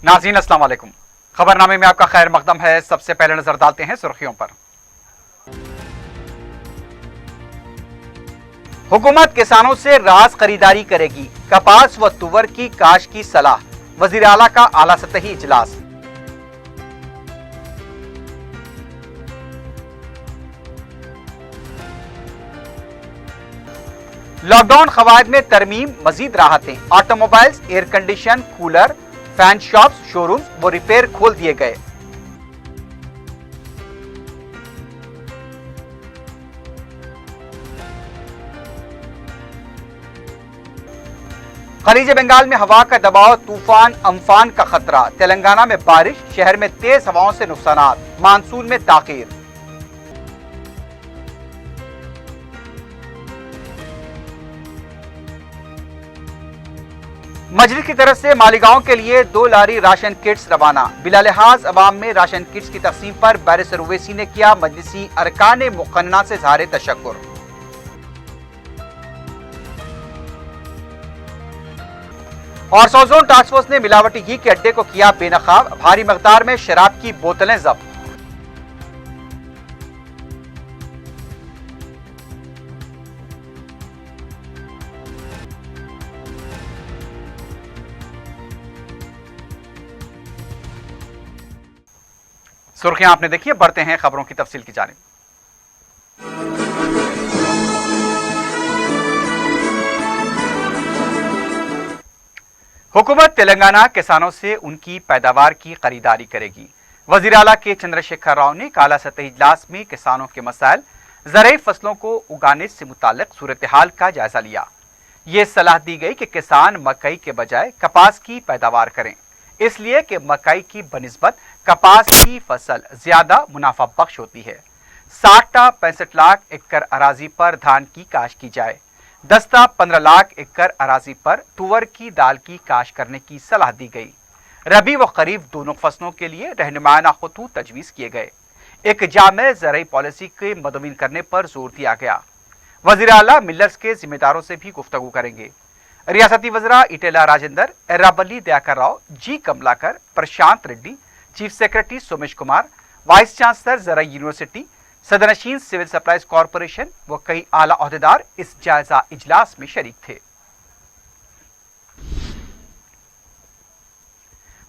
नाज़रीन अस्सलाम वालेकुम। खबरनामे में आपका खैर मकदम है। सबसे पहले नजर डालते हैं सुर्खियों पर। हुकूमत किसानों से रास खरीदारी करेगी, कपास व तुवर की काश की सलाह, वजीर आला का आला सतही इजलास। लॉकडाउन कवायद में तरमीम, मजीद राहतें, automobiles, air condition, cooler, fan shops, showroom व रिपेयर खोल दिए गए। खलीज बंगाल में हवा का दबाव, तूफान अम्फान का खतरा, तेलंगाना में बारिश, शहर में तेज हवाओं से नुकसानात, मानसून में ताखीर। मजलिस की तरफ से मालीगांव के लिए 2 लारी राशन किट्स रवाना। बिला लिहाज अवाम में राशन किट्स की तकसीम पर बैरिस्टर ओवैसी ने किया मजलिसी अरकान मुक़न्ना से इज़हार तशक्कुर। और सौजोन टास्क फोर्स ने मिलावटी घी के अड्डे को किया बेनकाब, भारी मकदार में शराब की बोतलें जब्त। सुर्खियां आपने देखी, बढ़ते हैं खबरों की तफसील की जानिब। हुकूमत तेलंगाना किसानों से उनकी पैदावार की खरीदारी करेगी। वजीर आला के चंद्रशेखर राव ने आला सतही इजलास में किसानों के मसाइल, ज़रई फसलों को उगाने से मुताल्लिक सूरत हाल का जायजा लिया। ये सलाह दी गई कि किसान मकई के बजाय कपास की पैदावार करें, इसलिए कि मकई की बनिस्बत कपास की फसल ज्यादा मुनाफा बख्श होती है। 60 टा 65 लाख एकड़ अराजी पर धान की काश की जाए, 10 टा 15 लाख एकड़ अराजी पर तुवर की दाल की काश करने की सलाह दी गई। रबी व खरीफ दोनों फसलों के लिए रहनुमाना खतूत तजवीज़ किए गए। एक जामे ज़रई पॉलिसी के मदमीन करने पर जोर दिया गया। वज़ीर आला मिलर्स के जिम्मेदारों से भी गुफ्तगू करेंगे। रियासती वज़रा Etela Rajender, Errabelli Dayakar Rao, G Kamalakar, Prashanth Reddy, chief secretary Somesh Kumar, vice chancellor ज़रई यूनिवर्सिटी, सदनशीन सिविल सप्लाईज कॉरपोरेशन व कई आला ओहदेदार इस जायजा इजलास में शरीक थे।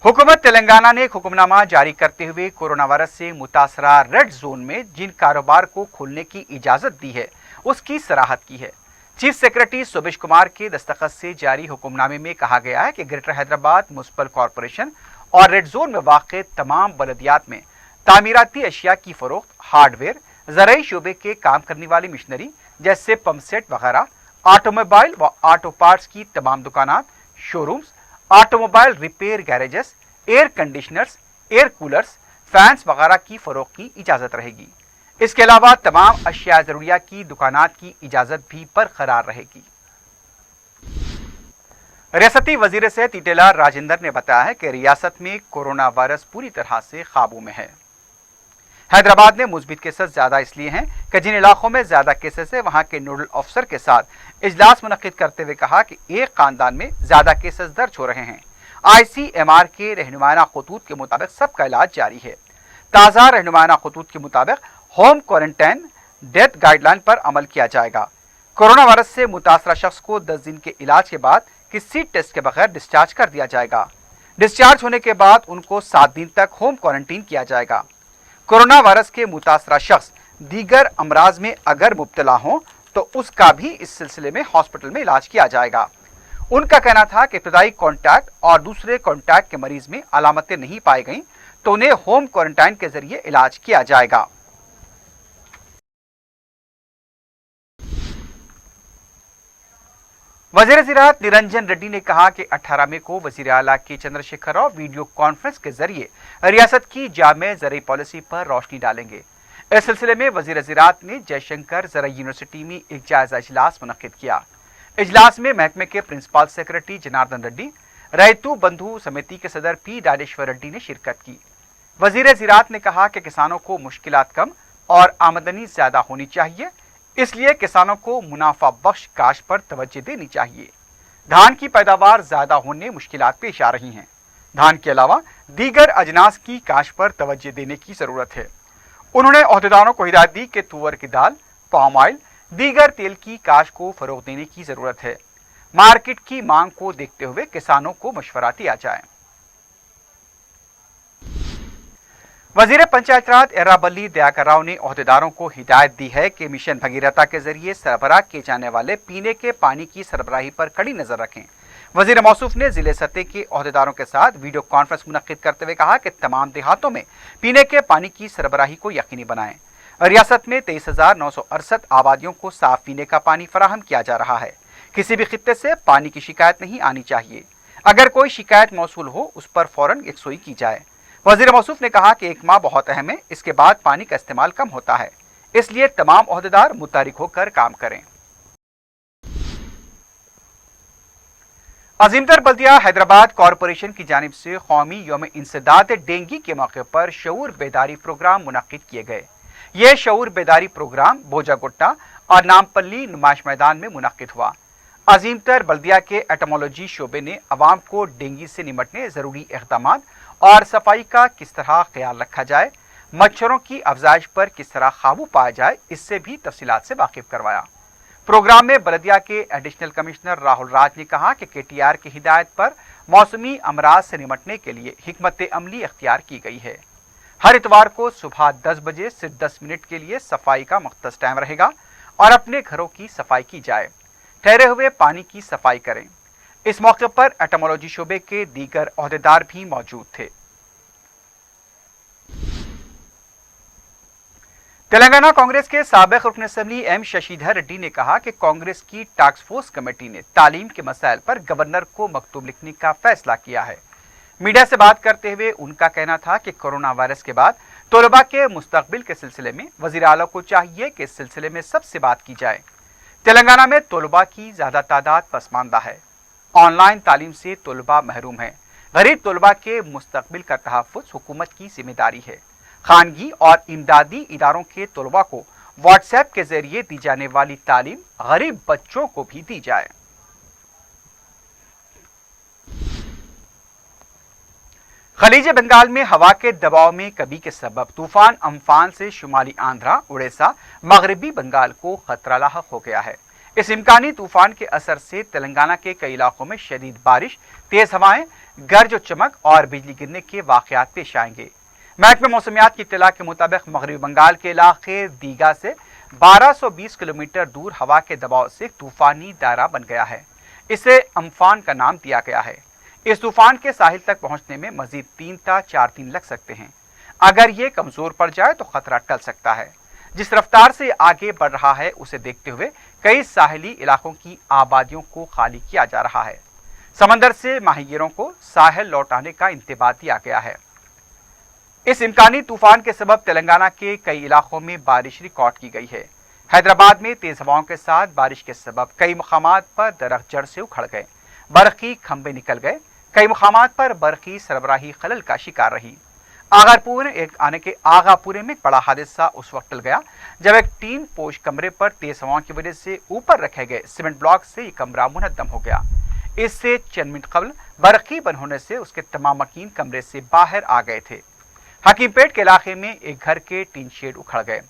हुकूमत तेलंगाना ने एक हुक्मनामा जारी करते हुए कोरोना वायरस से मुतासरा रेड जोन में जिन कारोबार को खोलने की इजाजत दी है उसकी सराहत की है। चीफ सेक्रेटरी सोमेश कुमार के दस्तखत से जारी हुक्मनामे में कहा गया है कि ग्रेटर हैदराबाद म्युनिसिपल कॉरपोरेशन और रेड जोन में वाक़ तमाम बलदियात में तामीराती अशिया की फरोख्त, हार्डवेयर, ज़रई शोबे के काम करने वाली मशीनरी जैसे पंप सेट वगैरह, ऑटोमोबाइल व ऑटो पार्ट्स की तमाम दुकानात, showrooms, automobile repair garages, air conditioners, air coolers, fans वगैरह की फरोख्त की इजाज़त रहेगी। इसके अलावा तमाम अशिया ज़रूरिया की दुकानात की इजाज़त भी बरकरार रहेगी। रियासती वजीर सेहत इटेला राजेंद्र ने बताया है कि रियासत में कोरोना वायरस पूरी तरह से काबू में है। हैदराबाद में मुस्बित केसेस ज्यादा इसलिए हैं कि जिन इलाकों में ज्यादा केसेस है वहां के नोडल अफसर के साथ इजलास मुनक्किद करते हुए कहा कि एक खानदान में ज्यादा केसेस दर्ज हो रहे हैं। ICMR के रहनुमाना खतूत के मुताबिक सबका इलाज जारी है। ताज़ा रहनुमाना खतूत के मुताबिक होम क्वारंटाइन डेथ गाइडलाइन पर अमल किया जाएगा। कोरोना वायरस से मुतासरा शख्स को 10 दिन के इलाज के बाद किसी टेस्ट के बगैर डिस्चार्ज कर दिया जाएगा। डिस्चार्ज होने के बाद उनको 7 दिन तक होम क्वारंटीन किया जाएगा। कोरोना वायरस के मुतासरा शख्स दीगर अमराज में अगर मुब्तला हो तो उसका भी इस सिलसिले में हॉस्पिटल में इलाज किया जाएगा। उनका कहना था कि इब्तदाई कॉन्टैक्ट और दूसरे कॉन्टैक्ट के मरीज में अलामतें नहीं पाई गई तो उन्हें होम क्वारंटाइन के जरिए इलाज किया जाएगा। वजीर ज़राअत निरंजन रेड्डी ने कहा कि 18 मई को वजीर आला के चंद्रशेखर राव वीडियो कॉन्फ्रेंस के जरिए रियासत की जामे ज़रई पॉलिसी पर रोशनी डालेंगे। इस सिलसिले में वजीर ज़राअत ने जयशंकर ज़रई यूनिवर्सिटी में एक जायजा इजलास मुनक्किद किया। इजलास में महकमे के प्रिंसिपल सेक्रेटरी जनार्दन रेड्डी, रैतु बंधु समिति के सदर P डालेश्वर रेड्डी ने शिरकत की। वजीर ज़राअत ने कहा कि किसानों को मुश्किलात कम और आमदनी ज्यादा होनी चाहिए, इसलिए किसानों को मुनाफा बख्श काश्त पर तवज्जो देनी चाहिए। धान की पैदावार ज्यादा होने मुश्किलात पेश आ रही हैं। धान के अलावा दीगर अजनास की काश पर तवज्जो देने की जरूरत है। उन्होंने अहदेदारों को हिदायत दी कि तुअर की दाल, पाम ऑयल, दीगर तेल की काश को फरोग देने की जरूरत है। मार्केट की मांग को देखते हुए किसानों को मशवरा दिया जाए। वजीर पंचायत राज एर्राबल्ली दयाकर राव ने अहदेदारों को हिदायत दी है कि मिशन भगीरथा के जरिए सरबराह किए जाने वाले पीने के पानी की सरबराही पर कड़ी नजर रखें। वजीर मौसूफ ने जिले सतह के अहदेदारों के साथ वीडियो कॉन्फ्रेंस मुनक्किद करते हुए कहा कि तमाम देहातों में पीने के पानी की सरबराही को यकीनी बनाएं। रियासत में 23,968 आबादियों को साफ पीने का पानी फराहम किया जा रहा है। किसी भी खित्ते से पानी की शिकायत नहीं आनी चाहिए। अगर कोई शिकायत मौसूल हो उस पर फौरन यकसुई की जाए। वजीर मौसूफ ने कहा कि 1 माह बहुत अहम है, इसके बाद पानी का इस्तेमाल कम होता है, इसलिए तमाम अहदेदार मुतहरिक होकर काम करें। अजीमतर बल्दिया हैदराबाद कॉरपोरेशन की जानिब से कौमी यौम इंसदाद डेंगी के मौके पर शऊर बेदारी प्रोग्राम मुनक्किद किए गए। ये शऊर बेदारी प्रोग्राम बोजागुट्टा और नामपल्ली नुमाइश मैदान में मुनक्किद हुआ। अजीमतर बल्दिया के एटमोलॉजी शोबे ने अवाम को डेंगू से निमटने जरूरी इक़दाम और सफाई का किस तरह ख्याल रखा जाए, मच्छरों की अफजाइश पर किस तरह काबू पाया जाए, इससे भी तफसीलात से वाकिफ करवाया। प्रोग्राम में बल्दिया के एडिशनल कमिश्नर राहुल राज ने कहा कि KTR की हिदायत पर मौसमी अमराज से निमटने के लिए हिकमत अमली इख्तियार की गई है। हर इतवार को सुबह 10 बजे सिर्फ 10 मिनट के लिए सफाई का मुख्तस टाइम रहेगा और अपने घरों की सफाई की जाए। ठहरे हुए पानी की सफाई करें। इस मौके पर एटमोलॉजी शोबे के दीगर अहदेदार भी मौजूद थे। तेलंगाना कांग्रेस के साबिक रुकन असेंबली M शशिधर रेड्डी ने कहा कि कांग्रेस की टास्क फोर्स कमेटी ने तालीम के मसाइल पर गवर्नर को मकतूब लिखने का फैसला किया है। मीडिया से बात करते हुए उनका कहना था कि कोरोना वायरस के बाद तलबा के मुस्तकबिल के सिलसिले में वज़ीर आला को चाहिए कि इस सिलसिले में सबसे बात की जाए। तेलंगाना में तलबा की ज्यादा तादाद पसमानदा है। ऑनलाइन तालीम से तलबा महरूम है। गरीब तलबा के मुस्तकबिल का तहफ़्फ़ुज़ हुकूमत की जिम्मेदारी है। खानगी और इमदादी इदारों के तलबा को व्हाट्सएप के जरिए दी जाने वाली तालीम गरीब बच्चों को भी दी जाए। खलीज बंगाल में हवा के दबाव में कमी के सबब तूफान अम्फान से शुमाली आंध्रा, उड़ीसा, मगरबी बंगाल को खतरा लाहक हो गया है। इस इम्कानी तूफान के असर से तेलंगाना के कई इलाकों में शदीद बारिश, तेज हवाएं, गरज चमक और बिजली गिरने के वाकयात पेश आएंगे। महकमे मौसमियात की इत्तला के मुताबिक मगरबी बंगाल के इलाके दीघा से 1220 किलोमीटर दूर हवा के दबाव से तूफानी दायरा बन गया है। इसे अम्फान का नाम दिया गया है। इस तूफान के साहिल तक पहुंचने में मजीद 3 से 4 दिन लग सकते हैं। अगर ये कमजोर पड़ जाए तो खतरा टल सकता है। जिस रफ्तार से आगे बढ़ रहा है उसे देखते हुए कई साहिली इलाकों की आबादियों को खाली किया जा रहा है। समंदर से माहीगीरों को साहिल लौटाने का इंतबाह दिया गया है। इस इम्कानी तूफान के सबब तेलंगाना के कई इलाकों में बारिश रिकॉर्ड की गई है। हैदराबाद में तेज हवाओं के साथ बारिश के सबब कई मुकामात पर दरख्त जड़ से उखड़ गए, बरक़ी खंभे निकल गए। कई मुकामात पर बरक़ी सरबराही खलल का शिकार रही। आगापुरे में एक बड़ा हादसा उस वक्त टल गया जब एक 3 पोश कमरे पर तेज हवाओं की वजह से ऊपर रखे गए सीमेंट ब्लॉक से ये कमरा मुनद्दम हो गया। इससे चंद मिनट कबल बरक़ी बंद होने से उसके तमाम मकीन कमरे से बाहर आ गए थे। हकीमपेट के इलाके में एक घर के टीन शेड उखड़ गए।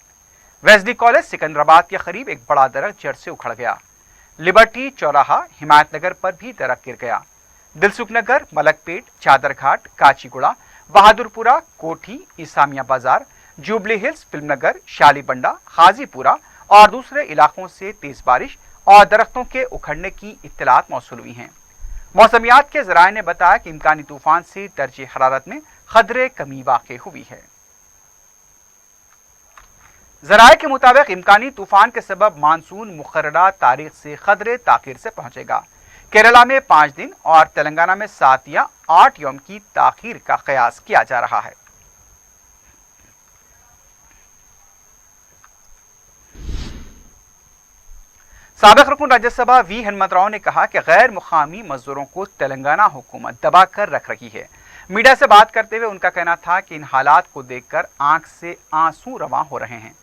वेस्ली कॉलेज सिकंदराबाद के करीब एक बड़ा दरख्त जड़ से उखड़ गया। लिबर्टी चौराहा हिमायत नगर पर भी दरख्त गिर गया। दिलसुख नगर, मलकपेट, चादरघाट, काचीगुड़ा, बहादुरपुरा, कोठी, इसामिया बाजार, जुबली हिल्स, फिल्मनगर, शालीबंडा, खाजीपुरा और दूसरे इलाकों से तेज बारिश और दरख्तों के उखड़ने की इत्तलात मौसूल हुई हैं। मौसमियात के ज़राए ने बताया कि इम्कानी तूफान से दर्जे हरारत में खदरे कमी वाक़ई हुई है। ज़राए के मुताबिक इम्कानी तूफान के सबब मानसून मुकर्ररा तारीख से खदरे ताखीर से पहुंचेगा। केरला में 5 दिन और तेलंगाना में 7 या 8 यौम की ताखीर का कयास किया जा रहा है। साबिक रुकन राज्यसभा वी हनुमंतराव ने कहा कि गैर मुकामी मजदूरों को तेलंगाना हुकूमत दबा कर रख रही है। मीडिया से बात करते हुए उनका कहना था कि इन हालात को देखकर आंख से आंसू रवां हो रहे हैं।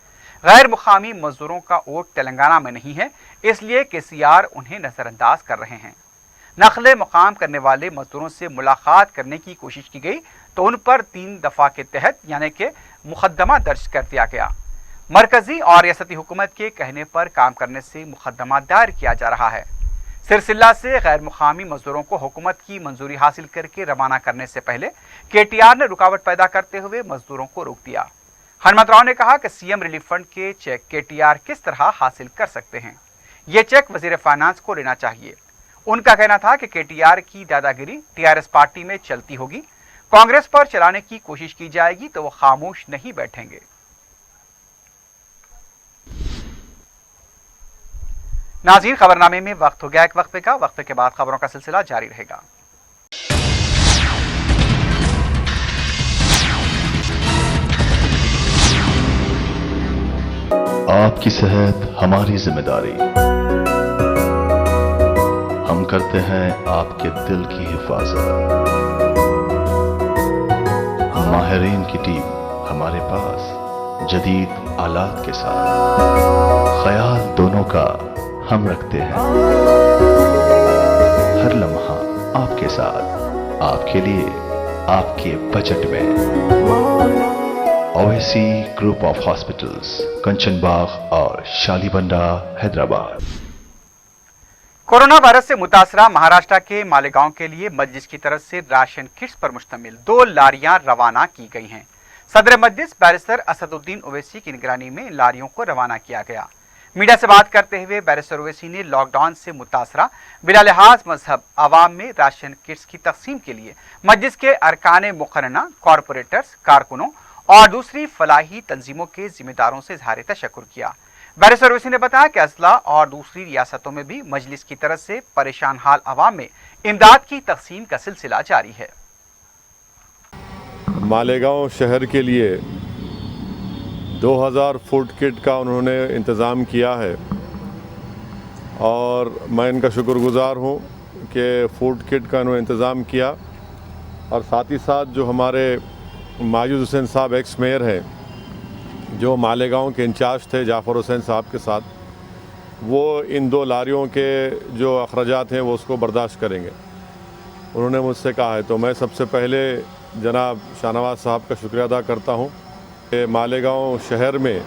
गैर मुकामी मजदूरों का वोट तेलंगाना में नहीं है, इसलिए KCR उन्हें नजरअंदाज कर रहे हैं। نقل مقام کرنے والے مزدوروں سے ملاقات کرنے کی کوشش کی گئی تو ان پر 3 دفعہ کے تحت یعنی کہ مقدمہ درج کر دیا گیا۔ مرکزی اور ریاستی حکومت کے کہنے پر کام کرنے سے مقدمہ دائر کیا جا رہا ہے۔ سرسلہ سے غیر مقامی مزدوروں کو حکومت کی منظوری حاصل کر کے روانہ کرنے سے پہلے کے ٹی آر نے رکاوٹ پیدا کرتے ہوئے مزدوروں کو روک دیا۔ ہنمت راؤ نے کہا کہ سی ایم ریلیف فنڈ کے چیک کے ٹی آر کس طرح حاصل کر سکتے ہیں، یہ چیک وزیر فائنانس کو لینا چاہیے۔ ان کا کہنا تھا کہ کے ٹی آر کی دادا گیری ٹی آر ایس پارٹی میں چلتی ہوگی، کانگریس پر چلانے کی کوشش کی جائے گی تو وہ خاموش نہیں بیٹھیں گے۔ ناظرین، خبرنامے میں وقت ہو گیا ایک وقفے کا، وقفے کے بعد خبروں کا سلسلہ جاری رہے گا۔ آپ کی صحت ہماری ذمہ داری، ہم کرتے ہیں آپ کے دل کی حفاظت۔ ماہرین کی ٹیم ہمارے پاس جدید آلات کے ساتھ، خیال دونوں کا ہم رکھتے ہیں، ہر لمحہ آپ کے ساتھ، آپ کے لیے، آپ کے بجٹ میں۔ اویسی گروپ آف ہاسپٹلز، کنچن باغ اور شالی بنڈا، حیدرآباد۔ کورونا وائرس سے متاثرہ مہاراشٹر کے مالیگاؤں کے لیے مجلس کی طرف سے راشن کٹس پر مشتمل 2 لاریاں روانہ کی گئی ہیں۔ صدر مجلس بیرسٹر اسد الدین اویسی کی نگرانی میں ان لاریوں کو روانہ کیا گیا۔ میڈیا سے بات کرتے ہوئے بیرسٹر اویسی نے لاک ڈاؤن سے متاثرہ بلا لحاظ مذہب عوام میں راشن کٹس کی تقسیم کے لیے مجلس کے ارکان مقننہ، کارپوریٹرز، کارکنوں اور دوسری فلاحی تنظیموں کے ذمہ داروں سے اظہار تشکر کیا۔ بیرسٹر اویسی نے بتایا کہ اضلاع اور دوسری ریاستوں میں بھی مجلس کی طرف سے پریشان حال عوام میں امداد کی تقسیم کا سلسلہ جاری ہے۔ مالیگاؤں شہر کے لیے 2000 فوڈ کٹ کا انہوں نے انتظام کیا ہے اور میں ان کا شکر گزار ہوں کہ فوڈ کٹ کا انہوں نے انتظام کیا، اور ساتھ ہی ساتھ جو ہمارے ماجد حسین صاحب ایکس میئر ہیں جو مالیگاؤں کے انچارج تھے جعفر حسین صاحب کے ساتھ، وہ ان 2 لاریوں کے جو اخراجات ہیں وہ اس کو برداشت کریں گے، انہوں نے مجھ سے کہا ہے۔ تو میں سب سے پہلے جناب شاہ نواز صاحب کا شکریہ ادا کرتا ہوں کہ مالیگاؤں شہر میں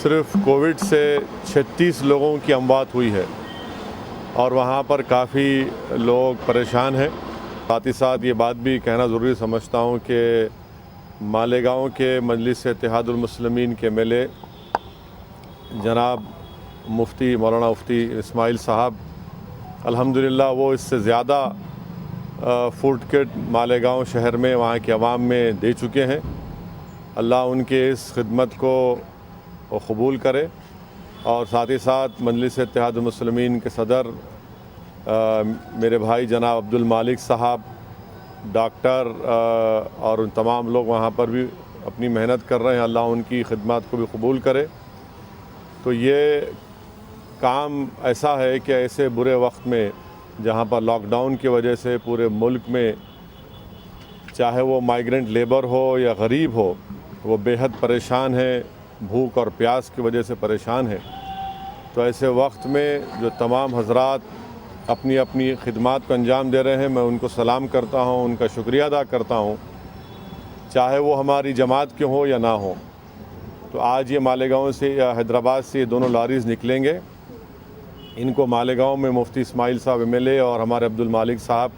صرف کووڈ سے 36 لوگوں کی اموات ہوئی ہے اور وہاں پر کافی لوگ پریشان ہیں۔ ساتھ ہی ساتھ یہ بات بھی کہنا ضروری سمجھتا ہوں کہ مالیگاؤں کے مجلس اتحاد المسلمین کے ایم ایل اے جناب مفتی مولانا مفتی اسماعیل صاحب، الحمدللہ وہ اس سے زیادہ فوڈ کٹ مالیگاؤں شہر میں وہاں کے عوام میں دے چکے ہیں۔ اللہ ان کے اس خدمت کو قبول کرے، اور ساتھ ہی ساتھ مجلس اتحاد المسلمین کے صدر میرے بھائی جناب عبد المالک صاحب، ڈاکٹر اور ان تمام لوگ وہاں پر بھی اپنی محنت کر رہے ہیں، اللہ ان کی خدمات کو بھی قبول کرے۔ تو یہ کام ایسا ہے کہ ایسے برے وقت میں جہاں پر لاک ڈاؤن کی وجہ سے پورے ملک میں چاہے وہ مائیگرنٹ لیبر ہو یا غریب ہو، وہ بے حد پریشان ہیں، بھوک اور پیاس کی وجہ سے پریشان ہیں۔ تو ایسے وقت میں جو تمام حضرات اپنی اپنی خدمات کو انجام دے رہے ہیں، میں ان کو سلام کرتا ہوں، ان کا شکریہ ادا کرتا ہوں، چاہے وہ ہماری جماعت کے ہوں یا نہ ہوں۔ تو آج یہ مالیگاؤں سے یا حیدرآباد سے یہ دونوں لاریز نکلیں گے، ان کو مالیگاؤں میں مفتی اسماعیل صاحب ایم ایل اے اور ہمارے عبد المالک صاحب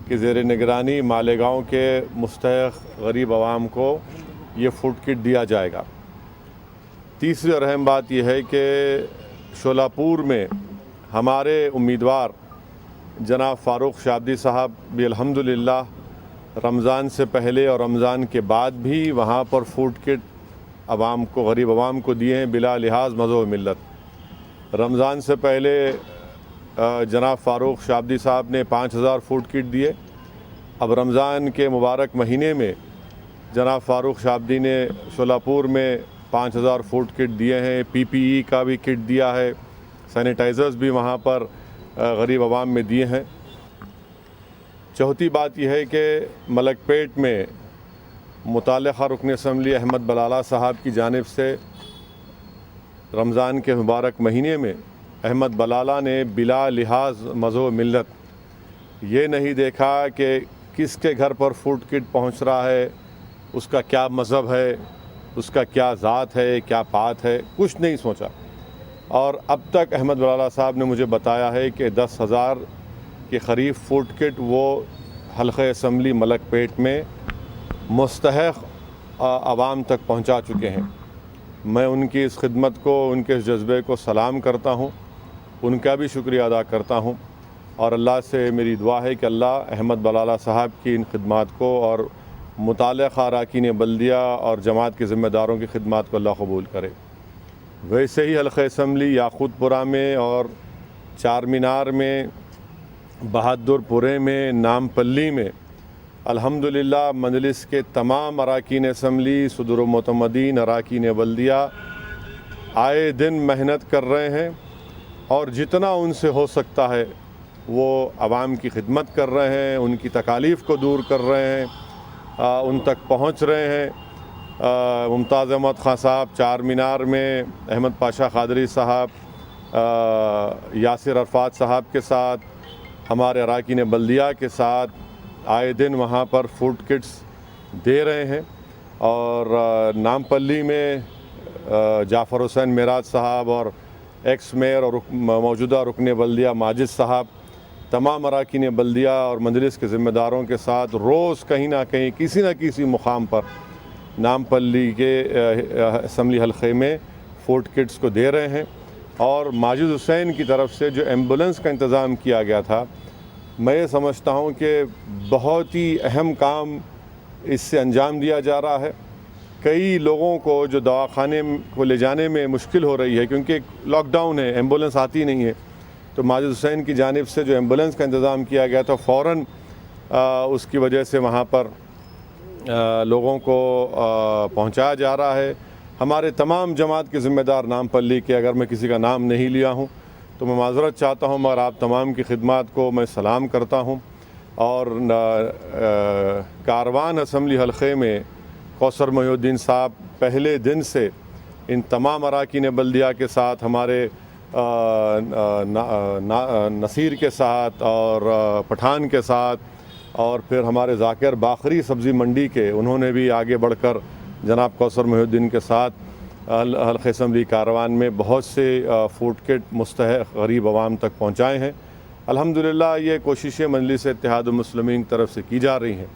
کی زیر نگرانی مالیگاؤں کے مستحق غریب عوام کو یہ فوڈ کٹ دیا جائے گا۔ تیسری اور اہم بات یہ ہے کہ شولاپور میں ہمارے امیدوار جناب فاروق شابدی صاحب بھی الحمدللہ رمضان سے پہلے اور رمضان کے بعد بھی وہاں پر فوڈ کٹ عوام کو، غریب عوام کو دیے ہیں بلا لحاظ مذہب و ملت۔ رمضان سے پہلے جناب فاروق شابدی صاحب نے 5000 فوڈ کٹ دیے۔ اب رمضان کے مبارک مہینے میں جناب فاروق شابدی نے شولاپور میں 5000 فوڈ کٹ دیے ہیں، پی پی ای کا بھی کٹ دیا ہے، سینیٹائزرز بھی وہاں پر غریب عوام میں دیے ہیں۔ چوتھی بات یہ ہے کہ ملک پیٹ میں متعلقہ رکن اسمبلی احمد بلالہ صاحب کی جانب سے رمضان کے مبارک مہینے میں احمد بلالہ نے بلا لحاظ مذہب و ملت یہ نہیں دیکھا کہ کس کے گھر پر فوڈ کٹ پہنچ رہا ہے، اس کا کیا مذہب ہے، اس کا کیا ذات ہے، کیا بات ہے، کچھ نہیں سوچا۔ اور اب تک احمد بلالہ صاحب نے مجھے بتایا ہے کہ 10,000 کے قریب فوڈ کٹ وہ حلقہ اسمبلی ملک پیٹ میں مستحق عوام تک پہنچا چکے ہیں۔ میں ان کی اس خدمت کو، ان کے اس جذبے کو سلام کرتا ہوں، ان کا بھی شکریہ ادا کرتا ہوں، اور اللہ سے میری دعا ہے کہ اللہ احمد بلالہ صاحب کی ان خدمات کو اور متعلقہ اراکین بلدیہ اور جماعت کے ذمہ داروں کی خدمات کو اللہ قبول کرے۔ ویسے ہی حلقہ اسمبلی یاقوت پورہ میں اور چار مینار میں، بہادر پورے میں، نام پلی میں الحمدللہ مجلس کے تمام اراکین اسمبلی، صدر و معتمدین، اراکین بلدیہ آئے دن محنت کر رہے ہیں، اور جتنا ان سے ہو سکتا ہے وہ عوام کی خدمت کر رہے ہیں، ان کی تکالیف کو دور کر رہے ہیں، ان تک پہنچ رہے ہیں۔ ممتاز احمد خان صاحب چار مینار میں، احمد پاشا قادری صاحب، یاسر عرفات صاحب کے ساتھ، ہمارے اراکین بلدیہ کے ساتھ آئے دن وہاں پر فوڈ کٹس دے رہے ہیں۔ اور نام پلی میں جعفر حسین معراج صاحب اور ایکس میئر اور موجودہ رکن بلدیہ ماجد صاحب تمام اراکین بلدیہ اور مجلس کے ذمہ داروں کے ساتھ روز کہیں نہ کہیں کسی نہ کسی مقام پر نام پلی کے اسمبلی حلقے میں فوڈ کٹس کو دے رہے ہیں۔ اور ماجد حسین کی طرف سے جو ایمبولنس کا انتظام کیا گیا تھا، میں یہ سمجھتا ہوں کہ بہت ہی اہم کام اس سے انجام دیا جا رہا ہے۔ کئی لوگوں کو جو دواخانے کو لے جانے میں مشکل ہو رہی ہے کیونکہ لاک ڈاؤن ہے، ایمبولنس آتی نہیں ہے، تو ماجد حسین کی جانب سے جو ایمبولنس کا انتظام کیا گیا تھا فوراً اس کی وجہ سے وہاں پر لوگوں کو پہنچایا جا رہا ہے۔ ہمارے تمام جماعت کے ذمہ دار نام پلی کے، اگر میں کسی کا نام نہیں لیا ہوں تو میں معذرت چاہتا ہوں، مگر آپ تمام کی خدمات کو میں سلام کرتا ہوں۔ اور کاروان اسمبلی حلقے میں کوثر محی الدین صاحب پہلے دن سے ان تمام اراکین بلدیہ کے ساتھ، ہمارے نصیر کے ساتھ اور پٹھان کے ساتھ، اور پھر ہمارے ذاکر باخری سبزی منڈی کے، انہوں نے بھی آگے بڑھ کر جناب کوثر محی الدین کے ساتھ حلقہ اسمبلی کاروان میں بہت سے فوڈ کٹ مستحق غریب عوام تک پہنچائے ہیں۔ الحمدللہ یہ کوششیں مجلس اتحاد المسلمین کی طرف سے کی جا رہی ہیں۔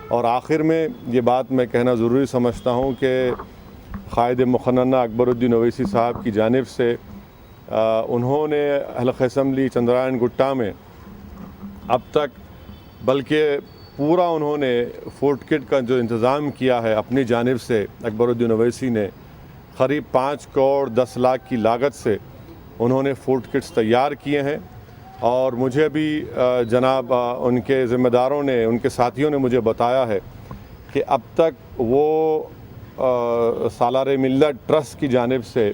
اور آخر میں یہ بات میں کہنا ضروری سمجھتا ہوں کہ قائد مقننہ اکبر الدین اویسی صاحب کی جانب سے انہوں نے حلقہ اسمبلی چندرائن گٹا میں اب تک، بلکہ پورا انہوں نے فوڈ کٹ کا جو انتظام کیا ہے اپنی جانب سے، اکبر الدین اویسی نے قریب 5 کروڑ 10 لاکھ کی لاگت سے انہوں نے فوڈ کٹس تیار کیے ہیں۔ اور مجھے بھی جناب ان کے ذمہ داروں نے، ان کے ساتھیوں نے مجھے بتایا ہے کہ اب تک وہ سالار ملت ٹرسٹ کی جانب سے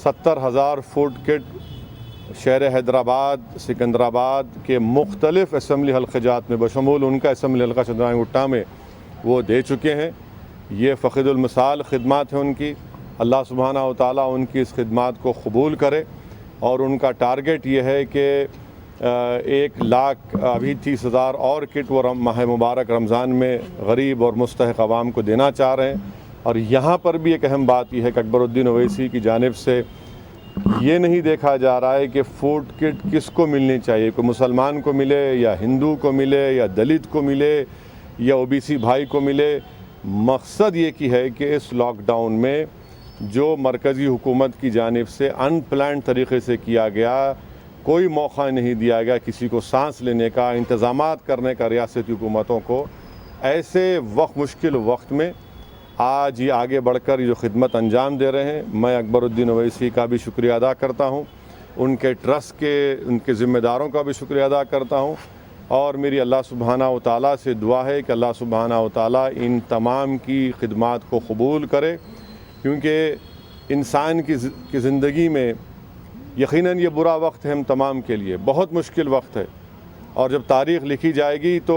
70,000 فوڈ کٹ شہر حیدرآباد، سکندرآباد کے مختلف اسمبلی حلقہ جات میں بشمول ان کا اسمبلی حلقہ چندرائن گٹا میں وہ دے چکے ہیں۔ یہ فقید المثال خدمات ہیں ان کی۔ اللہ سبحانہ و تعالیٰ ان کی اس خدمات کو قبول کرے، اور ان کا ٹارگٹ یہ ہے کہ 1 لاکھ ابھی 30,000 اور کٹ وہ ماہ مبارک رمضان میں غریب اور مستحق عوام کو دینا چاہ رہے ہیں۔ اور یہاں پر بھی ایک اہم بات یہ ہے کہ اکبر الدین اویسی کی جانب سے یہ نہیں دیکھا جا رہا ہے کہ فوڈ کٹ کس کو ملنی چاہیے، کوئی مسلمان کو ملے یا ہندو کو ملے یا دلت کو ملے یا اوبیسی بھائی کو ملے۔ مقصد یہ کی ہے کہ اس لاک ڈاؤن میں جو مرکزی حکومت کی جانب سے ان پلانڈ طریقے سے کیا گیا، کوئی موقع نہیں دیا گیا کسی کو سانس لینے کا، انتظامات کرنے کا ریاستی حکومتوں کو، ایسے مشکل وقت میں آج یہ آگے بڑھ کر جو خدمت انجام دے رہے ہیں، میں اکبر الدین اویسی کا بھی شکریہ ادا کرتا ہوں، ان کے ٹرسٹ کے، ان کے ذمہ داروں کا بھی شکریہ ادا کرتا ہوں، اور میری اللہ سبحانہ و تعالیٰ سے دعا ہے کہ اللہ سبحانہ و تعالیٰ ان تمام کی خدمات کو قبول کرے، کیونکہ انسان کی زندگی میں یقیناً یہ برا وقت ہے ہم تمام کے لیے، بہت مشکل وقت ہے، اور جب تاریخ لکھی جائے گی تو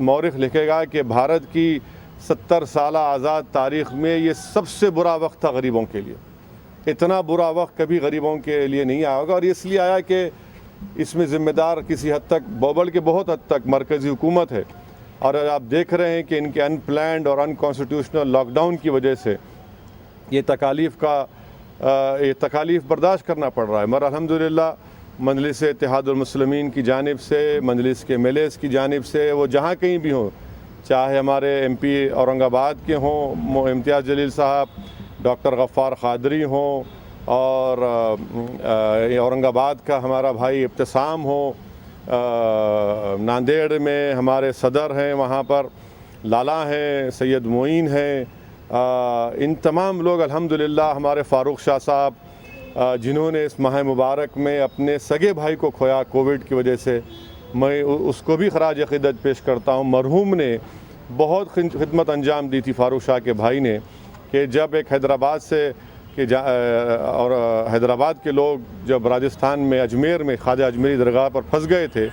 مورخ لکھے گا کہ بھارت کی 70 سالہ آزاد تاریخ میں یہ سب سے برا وقت تھا غریبوں کے لیے۔ اتنا برا وقت کبھی غریبوں کے لیے نہیں آیا ہوگا، اور اس لیے آیا کہ اس میں ذمہ دار کسی حد تک بلکہ بہت حد تک مرکزی حکومت ہے، اور آپ دیکھ رہے ہیں کہ ان کے ان پلانڈ اور ان کانسٹیٹیوشنل لاک ڈاؤن کی وجہ سے یہ تکالیف برداشت کرنا پڑ رہا ہے، مگر الحمدللہ مجلس اتحاد المسلمین کی جانب سے، مجلس کے MLAs کی جانب سے، وہ جہاں کہیں بھی ہوں، چاہے ہمارے MP اورنگ آباد کے ہوں امتیاز جلیل صاحب، ڈاکٹر غفار قادری ہوں، اور اورنگ آباد کا ہمارا بھائی ابتسام ہو، ناندیڑ میں ہمارے صدر ہیں، وہاں پر لالا ہیں، سید معین ہیں، ان تمام لوگ الحمدللہ، ہمارے فاروق شاہ صاحب جنہوں نے اس ماہ مبارک میں اپنے سگے بھائی کو کھویا کووڈ کی وجہ سے، میں اس کو بھی خراج عقیدت پیش کرتا ہوں۔ مرحوم نے بہت خدمت انجام دی تھی، فاروق شاہ کے بھائی نے، کہ جب ایک حیدرآباد سے اور حیدرآباد کے لوگ جب راجستھان میں اجمیر میں خواجہ اجمیری درگاہ پر پھنس گئے تھے،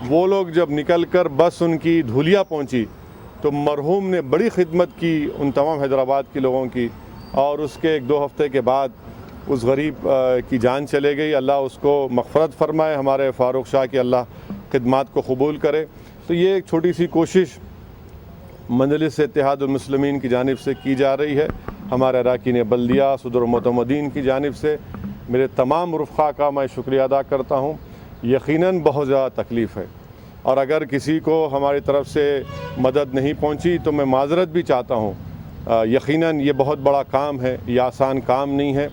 وہ لوگ جب نکل کر بس ان کی دھولیا پہنچی تو مرحوم نے بڑی خدمت کی ان تمام حیدرآباد کے لوگوں کی، اور اس کے 1-2 ہفتے کے بعد اس غریب کی جان چلے گئی۔ اللہ اس کو مغفرت فرمائے، ہمارے فاروق شاہ کی اللہ خدمات کو قبول کرے۔ تو یہ ایک چھوٹی سی کوشش مجلس اتحاد المسلمین کی جانب سے کی جا رہی ہے، ہمارے اراکین بلدیہ، صدر معتمدین کی جانب سے۔ میرے تمام رفقا کا میں شکریہ ادا کرتا ہوں۔ یقیناً بہت زیادہ تکلیف ہے، اور اگر کسی کو ہماری طرف سے مدد نہیں پہنچی تو میں معذرت بھی چاہتا ہوں۔ یقیناً یہ بہت بڑا کام ہے، یہ آسان کام نہیں ہے،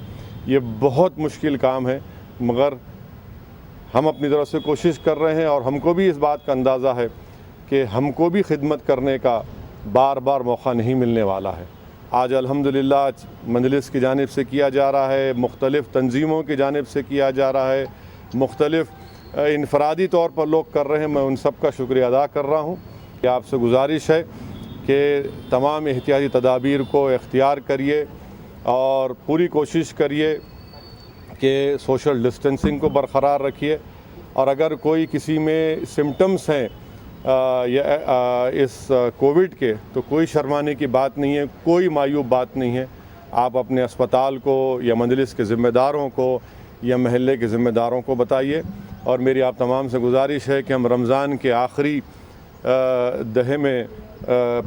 یہ بہت مشکل کام ہے، مگر ہم اپنی طرف سے کوشش کر رہے ہیں، اور ہم کو بھی اس بات کا اندازہ ہے کہ ہم کو بھی خدمت کرنے کا بار بار موقع نہیں ملنے والا ہے۔ آج الحمدللہ مجلس کی جانب سے کیا جا رہا ہے، مختلف تنظیموں کی جانب سے کیا جا رہا ہے، مختلف انفرادی طور پر لوگ کر رہے ہیں، میں ان سب کا شکریہ ادا کر رہا ہوں۔ کہ آپ سے گزارش ہے کہ تمام احتیاطی تدابیر کو اختیار کریے، اور پوری کوشش کریے کہ سوشل ڈسٹینسنگ کو برقرار رکھیے، اور اگر کوئی کسی میں سمٹمز ہیں اس کووڈ کے تو کوئی شرمانے کی بات نہیں ہے، کوئی معیوب بات نہیں ہے۔ آپ اپنے اسپتال کو یا مجلس کے ذمہ داروں کو یا محلے کے ذمہ داروں کو بتائیے، اور میری آپ تمام سے گزارش ہے کہ ہم رمضان کے آخری دہے میں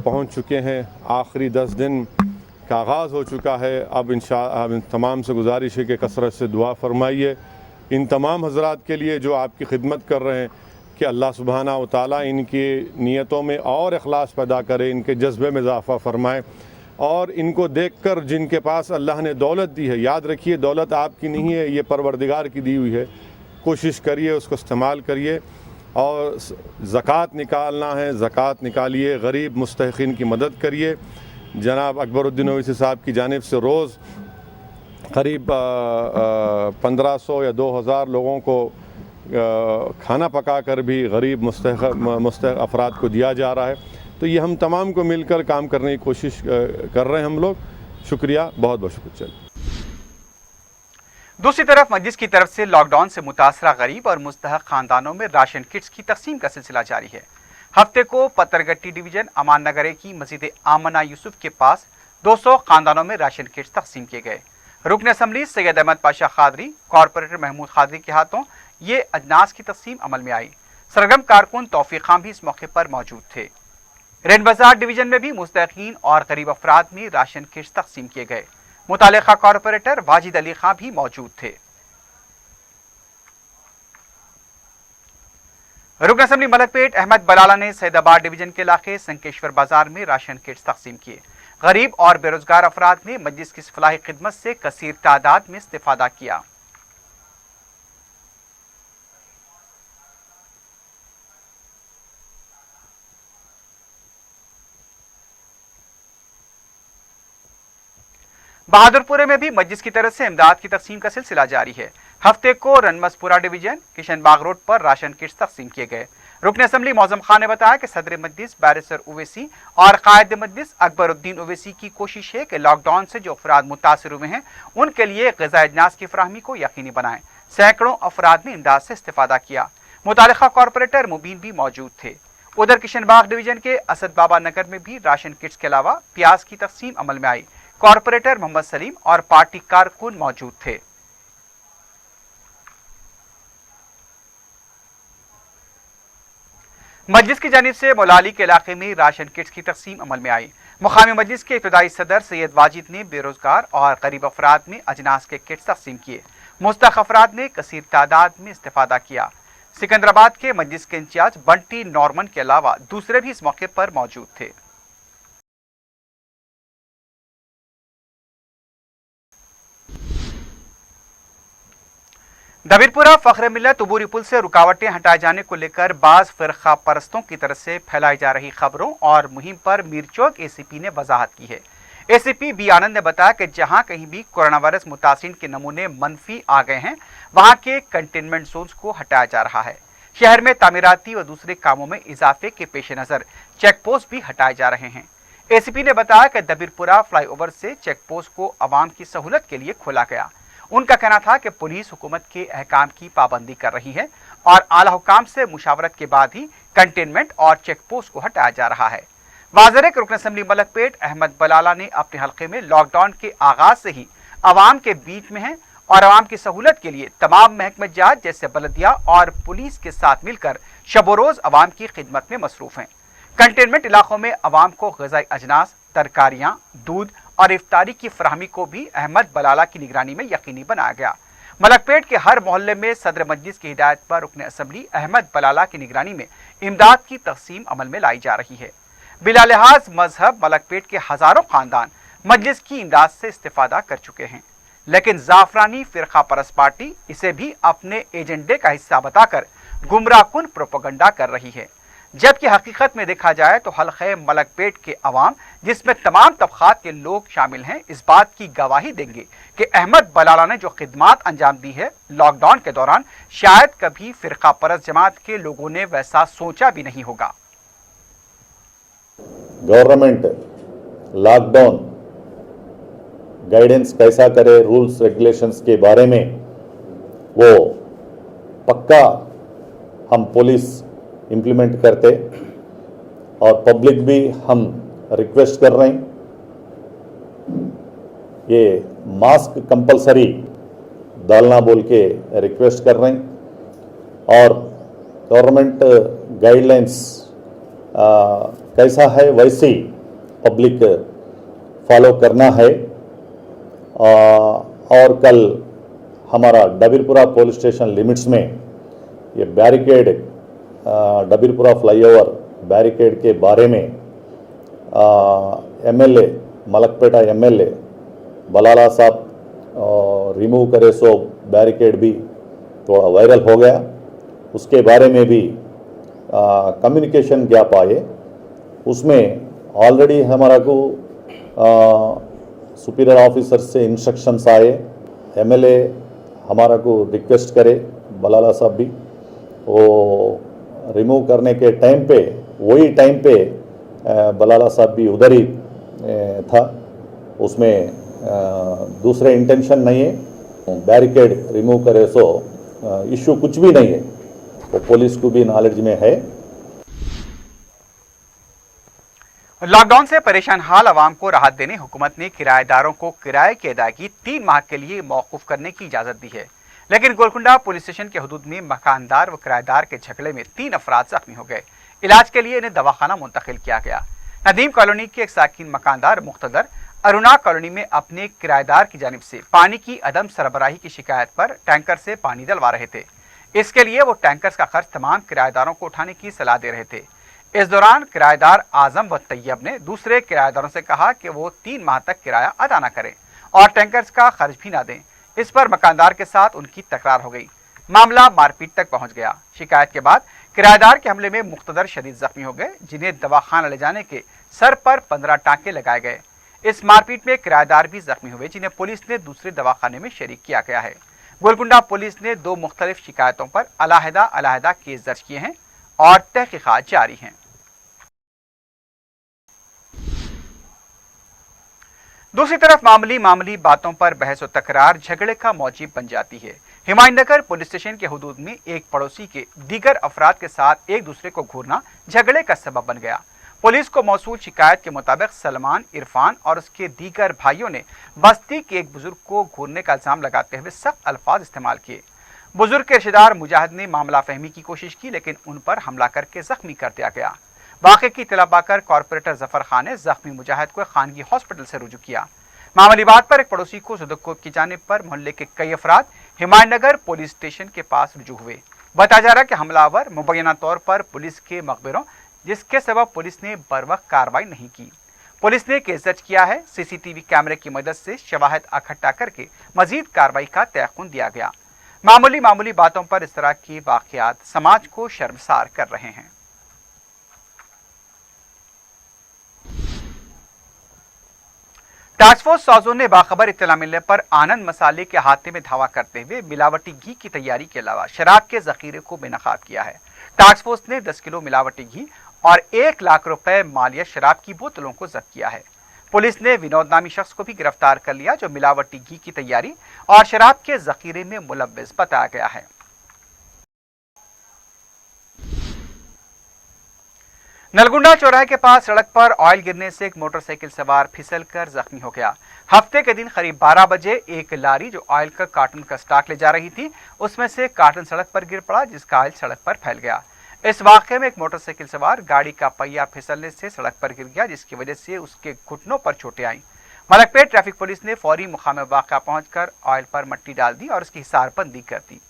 پہنچ چکے ہیں، آخری 10 دن کا آغاز ہو چکا ہے۔ اب ان تمام سے گزارش ہے کہ کثرت سے دعا فرمائیے ان تمام حضرات کے لیے جو آپ کی خدمت کر رہے ہیں، کہ اللہ سبحانہ و تعالیٰ ان کی نیتوں میں اور اخلاص پیدا کرے، ان کے جذبے میں اضافہ فرمائے، اور ان کو دیکھ کر جن کے پاس اللہ نے دولت دی ہے، یاد رکھیے دولت آپ کی نہیں ہے، یہ پروردگار کی دی ہوئی ہے، کوشش کریے اس کو استعمال کریے، اور زکوٰۃ نکالنا ہے زکوٰۃ نکالیے، غریب مستحقین کی مدد کریے۔ جناب اکبر الدین اویسی صاحب کی جانب سے روز قریب 1500 یا 2000 لوگوں کو کھانا پکا کر بھی غریب مستحق افراد کو دیا جا رہا ہے۔ تو یہ ہم تمام کو مل کر کام کرنے کی کوشش کر رہے ہیں ہم لوگ۔ شکریہ، بہت بہت شکریہ۔ دوسری طرف مجلس کی طرف سے لاک ڈاؤن سے متاثرہ غریب اور مستحق خاندانوں میں راشن کٹس کی تقسیم کا سلسلہ جاری ہے۔ ہفتے کو پترگٹی ڈویژن امان نگر کی مسجد آمنہ یوسف کے پاس 200 خاندانوں میں راشن کٹس تقسیم کیے گئے۔ رکن اسمبلی سید احمد پاشا قادری، کارپوریٹر محمود قادری کے ہاتھوں یہ اجناس کی تقسیم عمل میں آئی۔ سرگرم کارکن توفیق خان بھی اس موقع پر موجود تھے۔ رین بازار ڈویژن میں بھی مستحقین اور غریب افراد میں راشن کٹس تقسیم کیے گئے۔ متعلقہ کارپوریٹر واجد علی خان بھی موجود تھے۔ رکن اسمبلی ملک پیٹ احمد بلالہ نے سید آباد ڈویژن کے علاقے سنکیشور بازار میں راشن کٹس تقسیم کیے۔ غریب اور بے روزگار افراد نے مجلس کی فلاحی خدمت سے کثیر تعداد میں استفادہ کیا۔ بہادرپورے میں بھی مجلس کی طرف سے امداد کی تقسیم کا سلسلہ جاری ہے۔ ہفتے کو رنمسپورہ ڈویژن کشن باغ روڈ پر راشن کٹس تقسیم کیے گئے۔ رکن اسمبلی معظم خان نے بتایا کہ صدر مجلس بیرسٹر اویسی اور قائد مجلس اکبر الدین اویسی کی کوشش ہے کہ لاک ڈاؤن سے جو افراد متاثر ہوئے ہیں ان کے لیے غذائی اجناس کی فراہمی کو یقینی بنائیں۔ سینکڑوں افراد نے امداد سے استفادہ کیا۔ متعلقہ کارپوریٹر مبین بھی موجود تھے۔ ادھر کشن باغ ڈویژن کے اسد بابا نگر میں بھی راشن کٹس کے علاوہ پیاز کی تقسیم عمل میں آئی۔ कॉरपोरेटर मोहम्मद सलीम और पार्टी कारकुन मौजूद थे। मजलिस की जानिब से मौलाली के इलाके में राशन किट्स की तकसीम अमल में आई। मुकामी मजलिस के इब्तदाई सदर सैयद वाजिद ने बेरोजगार और गरीब अफराद में अजनास के किट्स तकसीम किए। मुस्तहक अफराद ने कसीर तादाद में इस्तेफादा किया। सिकंदराबाद के मजलिस के इंचार्ज बंटी नॉर्मन के अलावा दूसरे भी इस मौके पर मौजूद थे। दबीरपुरा फख्र मिल्लत उबूरी पुल से रुकावटें हटाए जाने को लेकर बाज फिरका परस्तों की तरफ से फैलाई जा रही खबरों और मुहिम पर मीरचौक एसीपी ने वजाहत की है। एसीपी बी आनंद ने बताया कि जहां कहीं भी कोरोना वायरस मुतासिन के नमूने मनफी आ गए हैं, वहां के कंटेनमेंट जोन्स को हटाया जा रहा है। शहर में तामीराती व दूसरे कामों में इजाफे के पेश नजर चेक पोस्ट भी हटाए जा रहे हैं। एसीपी ने बताया कि दबीरपुरा फ्लाईओवर से चेक पोस्ट को आवाम की सहूलत के लिए खोला गया। उनका कहना था कि पुलिस हुकूमत के अहकाम की पाबंदी कर रही है और आला हुकाम से मुशावरत के बाद ही कंटेनमेंट और चेक पोस्ट को हटाया जा रहा है। वाज़ेर के रुकन असम्बली मलकपेट अहमद बलाला ने अपने हल्के में लॉकडाउन के आगाज से ही आवाम के बीच में हैं और आवाम की सहूलत के लिए तमाम महकमे जात जैसे बलदिया और पुलिस के साथ मिलकर शब रोज आवाम की खिदमत में मसरूफ हैं। कंटेनमेंट इलाकों में आवाम को ग़िज़ाई अजनास, तरकारियाँ, दूध और इफ्तारी की फराहमी को भी अहमद बलाला की निगरानी में यकीनी बनाया गया। मलकपेट के हर मोहल्ले में सदर मजलिस की हिदायत पर रुकन असम्बली अहमद बलाला की निगरानी में इमदाद की तकसीम अमल में लाई जा रही है। बिला लिहाज मजहब मलकपेट के हजारों खानदान मजलिस की इमदाद से इस्तेफादा कर चुके हैं, लेकिन जाफरानी फिरका परस्त पार्टी इसे भी अपने एजेंडे का हिस्सा बताकर गुमराहकुन प्रोपेगेंडा कर रही है। जबकि हकीकत में देखा जाए तो हल्के मलकपेट के अवाम, जिसमें तमाम तबकात के लोग शामिल हैं, इस बात की गवाही देंगे कि अहमद बलाला ने जो खिदमात अंजाम दी है लॉकडाउन के दौरान, शायद कभी फिरका परस्त जमात के लोगों ने वैसा सोचा भी नहीं होगा। गवर्नमेंट लॉकडाउन गाइडेंस कैसा करे, रूल्स रेगुलेशंस के बारे में वो पक्का हम पुलिस इम्प्लीमेंट करते और पब्लिक भी हम रिक्वेस्ट कर रहे हैं ये मास्क कंपलसरी डालना बोल के रिक्वेस्ट कर रहे हैं और गवर्नमेंट गाइडलाइंस कैसा है वैसे ही पब्लिक फॉलो करना है। और कल हमारा डबीरपुरा पुलिस स्टेशन लिमिट्स में ये बैरिकेड डबीरपुरा फ्लाईओवर बैरिकेड के बारे में एमएलए मलकपेटा एमएलए बलाला साहब रिमूव करे सो बैरिकेड भी थोड़ा वायरल हो गया। उसके बारे में भी कम्युनिकेशन गैप आए, उसमें ऑलरेडी हमारा को सुपीरियर ऑफिसर से इंस्ट्रक्शंस आए। एमएलए हमारा को रिक्वेस्ट करे बलाला साहब भी वो रिमूव करने के टाइम पे, वही टाइम पे बलाला साहब भी उधर ही था, उसमें दूसरे इंटेंशन नहीं है। बैरिकेड रिमूव करे सो इशू कुछ भी नहीं है, वो पुलिस को भी नॉलेज में है। लॉकडाउन से परेशान हाल आवाम को राहत देने हुकूमत ने किराएदारों को किराए की अदायगी 3 माह के लिए मौकूफ करने की इजाजत दी है, लेकिन गोलकुंडा पुलिस स्टेशन के हदूद में मकानदार व किराएदार के झगड़े में 3 अफराद जख्मी हो गए। इलाज के लिए इन्हें दवाखाना मुंतकिल किया गया। नदीम कॉलोनी के एक साकिन मकानदार मुख्तदर अरुणा कॉलोनी में अपने किराएदार की जानिब से पानी की अदम सरबराही की शिकायत पर टैंकर से पानी डलवा रहे थे। इसके लिए वो टैंकर्स का खर्च तमाम किराएदारों को उठाने की सलाह दे रहे थे। इस दौरान किराएदार आजम व तैयब ने दूसरे किराएदारों से कहा कि वो 3 माह तक किराया अदा न करें और टैंकर्स का खर्च भी ना दें। इस पर मकानदार के साथ उनकी तकरार हो गई, मामला मारपीट तक पहुंच गया। शिकायत के बाद किराएदार के हमले में मुख्तदर शदीद जख्मी हो गए, जिन्हें दवाखाना ले जाने के सर पर 15 टांके लगाए गए। इस मारपीट में किराएदार भी जख्मी हुए, जिन्हें पुलिस ने दूसरे दवाखाने में शरीक किया गया है। गोलकुंडा पुलिस ने 2 मुख्तलिफ शिकायतों पर अलहदा केस दर्ज किए हैं और तहकीकात जारी हैं। दूसरी तरफ मामूली बातों पर बहस और तकरार झगड़े का मौजिब बन जाती है। हिमायतनगर पुलिस स्टेशन के हुदूद में एक पड़ोसी के दीगर अफराद के साथ एक दूसरे को घूरना झगड़े का सबब बन गया। पुलिस को मौसूल शिकायत के मुताबिक सलमान, इरफान और उसके दीगर भाइयों ने बस्ती के एक बुजुर्ग को घूरने का इल्जाम लगाते हुए सख्त अल्फाज इस्तेमाल किए। बुजुर्ग के रिश्तेदार मुजाहिद ने मामला फहमी की कोशिश की, लेकिन उन पर हमला करके जख्मी कर दिया गया। वाक़े की इत्तला पाकर कॉर्पोरेटर जफर खान ने जख्मी मुजाहिद को खानगी हॉस्पिटल से रुजू किया। मामूली बात पर एक पड़ोसी को सदुक्को की जाने पर मोहल्ले के कई अफराद हिमायतनगर पुलिस स्टेशन के पास रुजू हुए। बताया जा रहा है कि हमलावर मुबैना तौर पर पुलिस के मकबरों, जिसके सबब पुलिस ने बरवक्त कार्रवाई नहीं की। पुलिस ने केस दर्ज किया है। सीसीटीवी कैमरे की मदद से शवाहिद इकट्ठा करके मजीद कार्रवाई का तयख्खुन दिया गया। मामूली बातों पर इस तरह के वाक़यात समाज को शर्मसार कर रहे हैं। टास्क फोर्स साजों ने बाखबर इत्तला मिलने पर आनंद मसाले के हाथे में धावा करते हुए मिलावटी घी की तैयारी के अलावा शराब के जखीरे को बेनकाब किया है। टास्क फोर्स ने 10 किलो मिलावटी घी और 1 लाख रुपए मालियत शराब की बोतलों को जब्त किया है। पुलिस ने विनोद नामी शख्स को भी गिरफ्तार कर लिया, जो मिलावटी घी की तैयारी और शराब के जखीरे में मुलव्विस बताया गया है। नलगुंडा चौराहे के पास सड़क पर ऑयल गिरने से एक मोटरसाइकिल सवार फिसलकर जख्मी हो गया। हफ्ते के दिन करीब 12 बजे एक लारी जो ऑयल का कार्टन का स्टॉक ले जा रही थी, उसमें से कार्टन सड़क पर गिर पड़ा, जिसका ऑयल सड़क पर फैल गया। इस वाक़े में एक मोटरसाइकिल सवार गाड़ी का पहिया फिसलने से सड़क पर गिर गया, जिसकी वजह से उसके घुटनों पर चोटें आईं। मलकपेट ट्रैफिक पुलिस ने फौरी मुकाम वाक़ा पहुंचकर ऑयल पर मट्टी डाल दी और उसकी हिसारबंदी कर दी।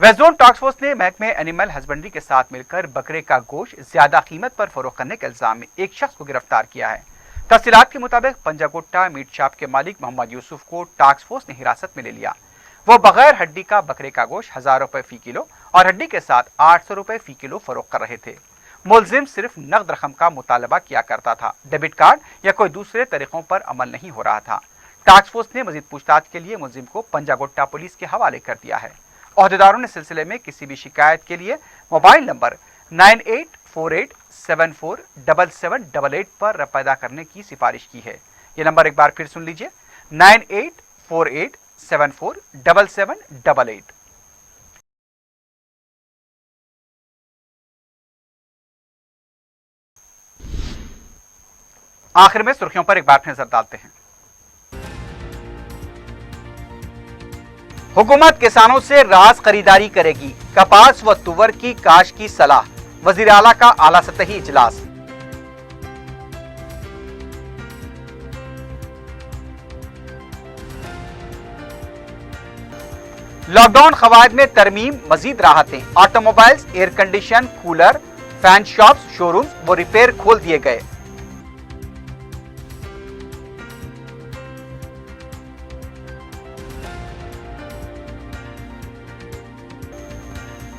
वेस्ट जोन टास्क फोर्स ने महकमे एनिमल हस्बेंड्री के साथ मिलकर बकरे का गोश्त ज्यादा कीमत पर फरोख्त करने के इल्जाम में एक शख्स को गिरफ्तार किया है। तफसीलात के मुताबिक पंजागुट्टा मीट शॉप के मालिक मोहम्मद यूसुफ को टास्क फोर्स ने हिरासत में ले लिया। वो बगैर हड्डी का बकरे का गोश्त 1000 रुपए फी किलो और हड्डी के साथ 800 रुपए फी किलो फरोख्त कर रहे थे। मुलजिम सिर्फ नकद रकम का मुतालबा किया करता था, डेबिट कार्ड या कोई दूसरे तरीकों पर अमल नहीं हो रहा था। टास्क फोर्स ने मजीद पूछताछ के लिए मुलजिम को पंजागुट्टा पुलिस के हवाले कर दिया है। ओहदेदारों ने सिलसिले में किसी भी शिकायत के लिए मोबाइल नंबर 9848747788 पर रब्ता पैदा करने की सिफारिश की है। ये नंबर एक बार फिर सुन लीजिए, 9848747788। आखिर में सुर्खियों पर एक बार नजर डालते हैं। हुकूमत किसानों से रास खरीदारी करेगी, कपास व तुवर की काश की सलाह, वजीर आला का आला सतही इजलास। लॉकडाउन खवायद में तरमीम, मजीद राहतें, automobiles, air condition, cooler, fan shops, showroom व रिपेयर खोल दिए गए।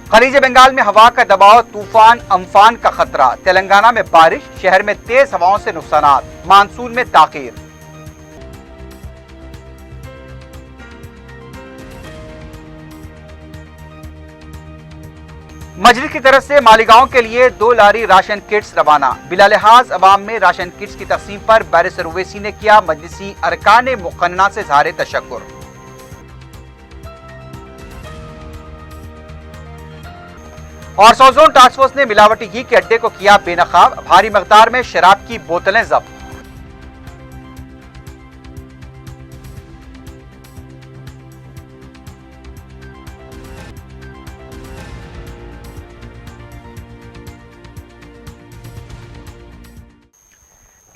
खलीज बंगाल में हवा का दबाव, तूफान अम्फान का खतरा, तेलंगाना में बारिश, शहर में तेज हवाओं से नुकसानात, मानसून में ताखीर। मजलिस की तरफ से मालीगांव के लिए 2 लारी राशन किट्स रवाना। बिला लिहाज अवाम में राशन किट्स की तकसीम पर बैरिस्टर ओवैसी ने किया मजलिसी अरकान मुक़न्ना से इज़हार तशक्कुर। और साउथ टास्क फोर्स ने मिलावटी घी के अड्डे को किया बेनकाब, भारी मकदार में शराब की बोतलें जब्त।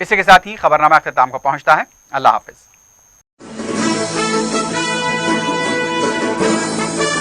इसी के साथ ही खबरनामा अख्ताम को पहुंचता है। अल्लाह हाफिज।